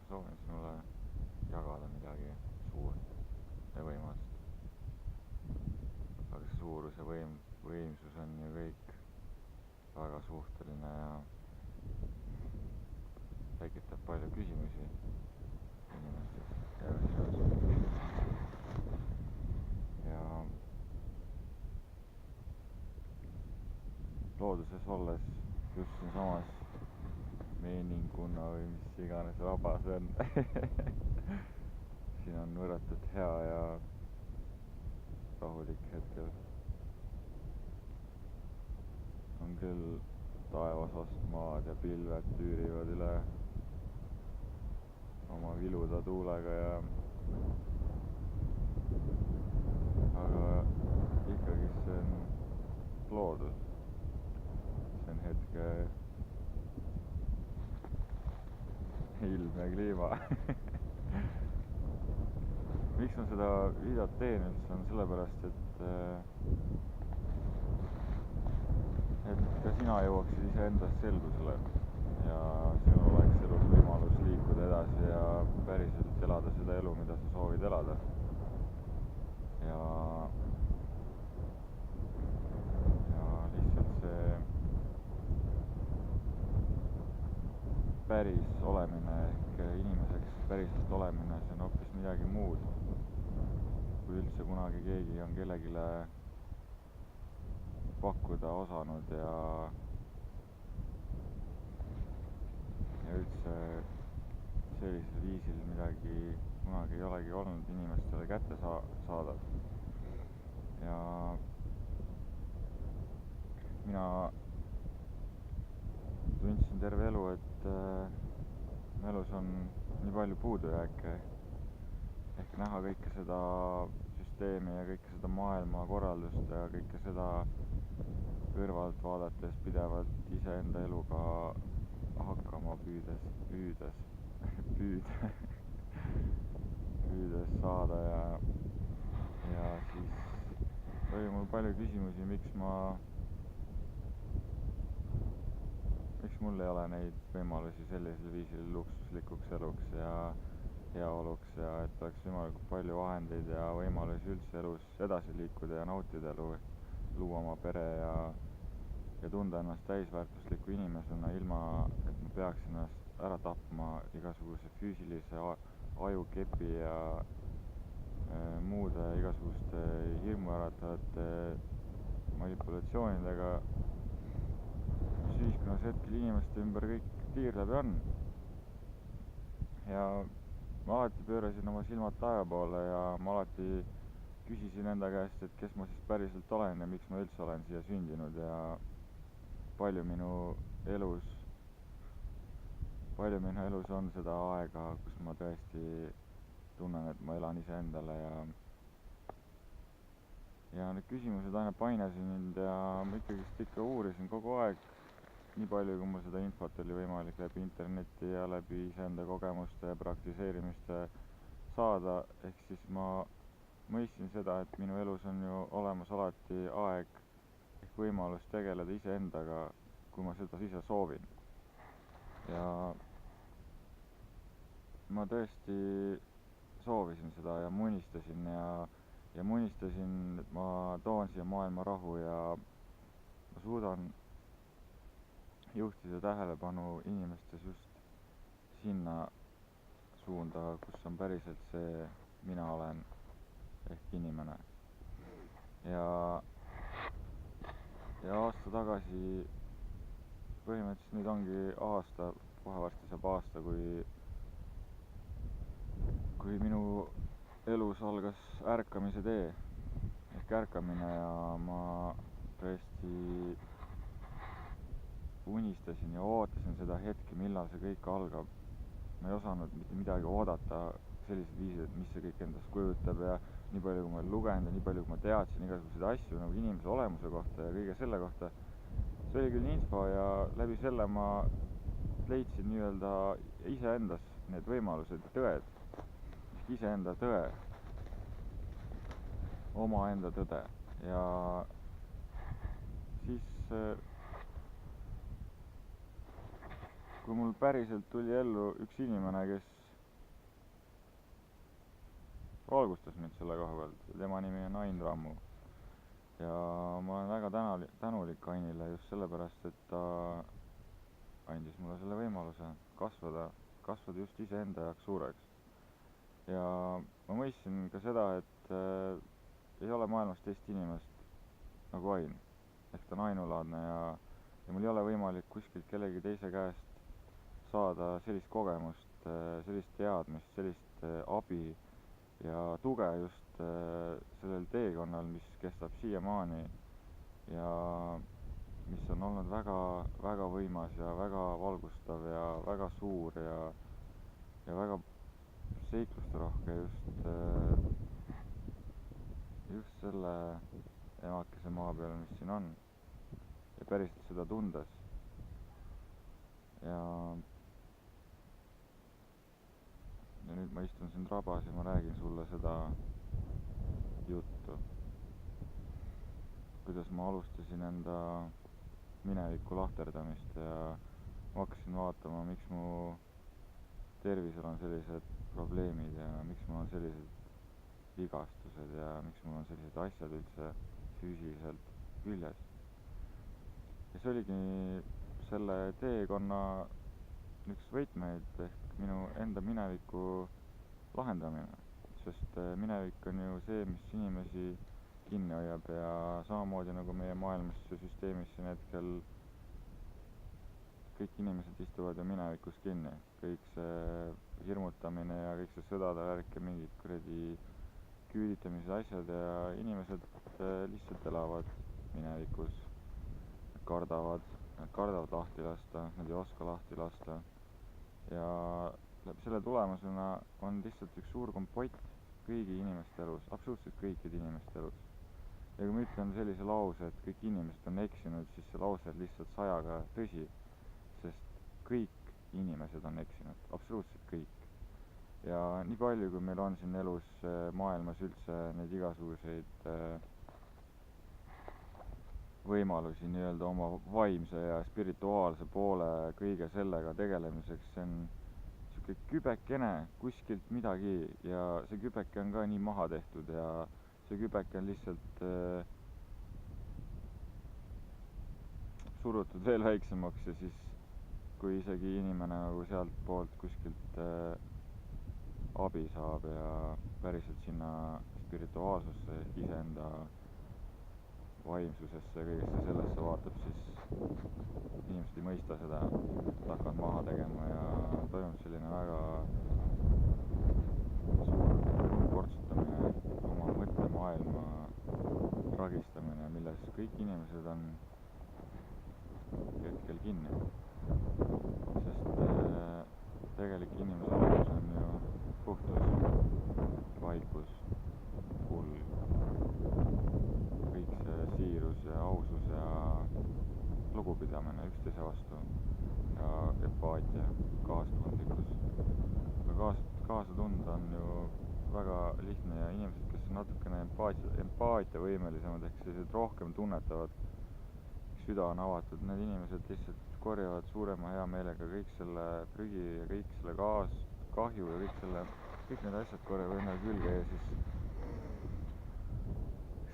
soovin sinulle jagada midagi suurt ja võimast. Aga see suurus ja võimsus on ju kõik väga suhteline ja tekitab palju küsimusi inimestes ja sinus. Ja looduses olles just siinsamas meeninguna või mis iganes vaba see on siin on võrratult hea ja rahulik hetkel. On küll taevas vastu maad ja pilved tüürivad üle oma viluda tuulega aga ikkagi see on loodus. See on hetke ilm ja kliima miks ma seda videot teen üldse on sellepärast, et ka sina jõuaksid iseendast selgusele ja sinul oleks elus võimalus liikuda edasi ja päriselt elada seda elu, mida sa soovid elada. Ja lihtsalt see päris olemine ehk inimeseks päriselt olemine, see on hoopis midagi muud, kui üldse kunagi keegi on kellegile pakkuda osanud ja üldse sellisel viisil midagi kunagi ei olegi olnud inimestele kätte saadav. Ja mina tundsin terve elu, et elus on nii palju puudujääke ehk näha kõike seda süsteemi ja kõike seda maailmakorraldust ja kõike seda kõrvalt vaadates pidevalt iseenda eluga hakkama püüdes saada ja siis oli mul palju küsimusi, miks mul ei ole neid võimalusi sellisel viisil luksuslikuks eluks ja heaoluks ja et oleks võimalikult palju vahendeid ja võimalusi üldse elus edasi liikuda ja nautida elu, luua oma pere ja tunda ennast täisväärtusliku inimesena, ilma et ma peaks ennast ära tapma igasuguse füüsilise ajukepi ja muude igasuguste hirmuäratavate manipulatsioonidega, mis ühiskonnas hetkel inimeste ümber kõik tiirleb ja on. Ja ma alati pöörasin oma silmad taeva poole ja ma alati küsisin enda käest, et kes ma siis päriselt olen ja miks ma üldse olen siia sündinud ja palju minu elus on seda aega, kus ma tõesti tunnen, et ma elan iseendale ja need küsimused aina painasid mind ja ma ikka uurisin kogu aeg nii palju, kui mul seda infot oli võimalik läbi interneti ja läbi iseenda kogemuste ja praktiseerimiste saada, ehk siis ma mõistsin seda, et minu elus on ju olemas alati aeg ehk võimalus tegeleda iseendaga, kui ma seda ise soovin. Ja ma tõesti soovisin seda ja munistasin, et ma toon siia maailma rahu ja ma suudan juhtida tähelepanu inimestes just sinna suunda, kus on päriselt see mina olen ehk inimene. Ja aasta tagasi, põhimõtteliselt nüüd ongi aasta, kohe varsti saab aasta, kui minu elus algas ärkamise tee ehk ärkamine ja ma tõesti unistasin ja ootasin seda hetke, millal see kõik algab. Ma ei osanud mitte midagi oodata sellisel viisil, et mis see kõik endast kujutab ja nii palju, kui ma olen lugenud ja nii palju, kui ma teadsin igasuguseid asju nagu inimese olemuse kohta ja kõige selle kohta, see oli küll info ja läbi selle ma leidsin nii-öelda iseendas need võimalused ja tõed, ehk iseenda tõe, omaenda tõde ja siis kui mul päriselt tuli ellu üks inimene, kes valgustas mind selle koha pealt. Tema nimi on Ain Rammu. Ja ma olen väga tänulik Ainile just sellepärast, et ta andis mulle selle võimaluse kasvada just iseenda jaoks suureks. Ja ma mõistsin ka seda, et ei ole maailmas teist inimest nagu Ain. Ehk ta on ainulaadne ja mul ei ole võimalik kuskilt kellegi teise käest saada sellist kogemust, sellist teadmist, sellist abi ja tuge just sellel teekonnal, mis kestab siiamaani ja mis on olnud väga, väga võimas ja väga valgustav ja väga suur ja väga seiklusterohke just selle emakese maa peal, mis siin on ja päriselt seda tundes. Ja nüüd ma istun siin rabas ja ma räägin sulle seda juttu, kuidas ma alustasin enda mineviku lahterdamist ja ma hakkasin vaatama, miks mu tervisel on sellised probleemid ja miks mul on sellised vigastused ja miks mul on sellised asjad üldse füüsiliselt küljes. Ja see oligi selle teekonna üks võtmeid ehk minu enda mineviku lahendamine, sest minevik on ju see, mis inimesi kinni hoiab ja samamoodi nagu meie maailmas ja süsteemis siin hetkel kõik inimesed istuvad ju minevikus kinni, kõik see hirmutamine ja kõik see sõdade värk ja mingid kuradi küüditamise asjad ja inimesed lihtsalt elavad minevikus. Nad kardavad lahti lasta, nad ei oska lahti lasta ja selle tulemusena on lihtsalt üks suur kompott kõigi inimeste elus, absoluutselt kõikide inimeste elus. Ja kui ma ütlen sellise lause, et kõik inimesed on eksinud, siis see lause on lihtsalt 100-ga tõsi, sest kõik inimesed on eksinud, absoluutselt kõik. Ja nii palju, kui meil on siin elus maailmas üldse neid igasuguseid võimalusi nii-öelda oma vaimse ja spirituaalse poole kõige sellega tegelemiseks, see on siuke kübekene kuskilt midagi ja see kübeke on ka nii maha tehtud ja see kübeke on lihtsalt surutud veel väiksemaks ja siis kui isegi inimene nagu sealt poolt kuskilt abi saab ja päriselt sinna spirituaalsusse, iseenda vaimsusesse ja kõigesse sellesse vaatab, siis inimesed ei mõista seda, hakkavad maha tegema ja toimub selline väga suur portsutamine, oma mõttemaailma tragistamine, milles kõik inimesed on hetkel kinni. Sest tegelik inimese olemus on ju puhtus, vaikus, kulg, kõik see siirus ja ausus ja lugupidamine üksteise vastu ja empaatia, kaastundlikkus. Aga kaasa tunda on ju väga lihtne ja inimesed, kes on natukene empaatiavõimelisemad ehk sellised rohkem tunnetavad, süda on avatud, need inimesed lihtsalt korjavad suurema hea meelega kõik selle prügi ja kõik selle kahju ja kõik need asjad korjavad endale külge ja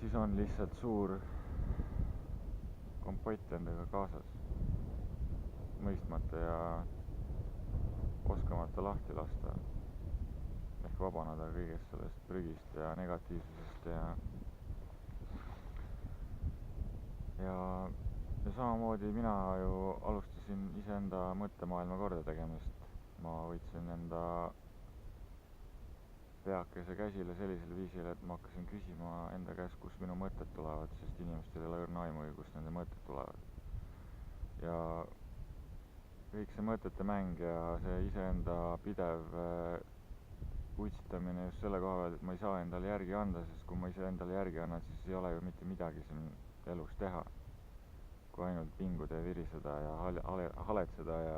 siis on lihtsalt suur kompott endaga kaasas, mõistmata ja oskamata lahti lasta ehk vabaneda kõigest sellest prügist ja negatiivsusest ja samamoodi mina ju alustasin iseenda mõttemaailma korda tegemist. Ma võtsin enda peakese käsile sellisel viisil, et ma hakkasin küsima enda käest, kust minu mõtted tulevad, sest inimestel ei ole õrna aimugi, kust nende mõtted tulevad. Ja kõik see mõtete mäng ja see iseenda pidev utsitamine just selle koha pealt, et ma ei saa endale järgi anda, sest kui ma ise endale järgi annan, siis ei ole ju mitte midagi siin elus teha, kui ainult pinguda ja viriseda ja haletseda ja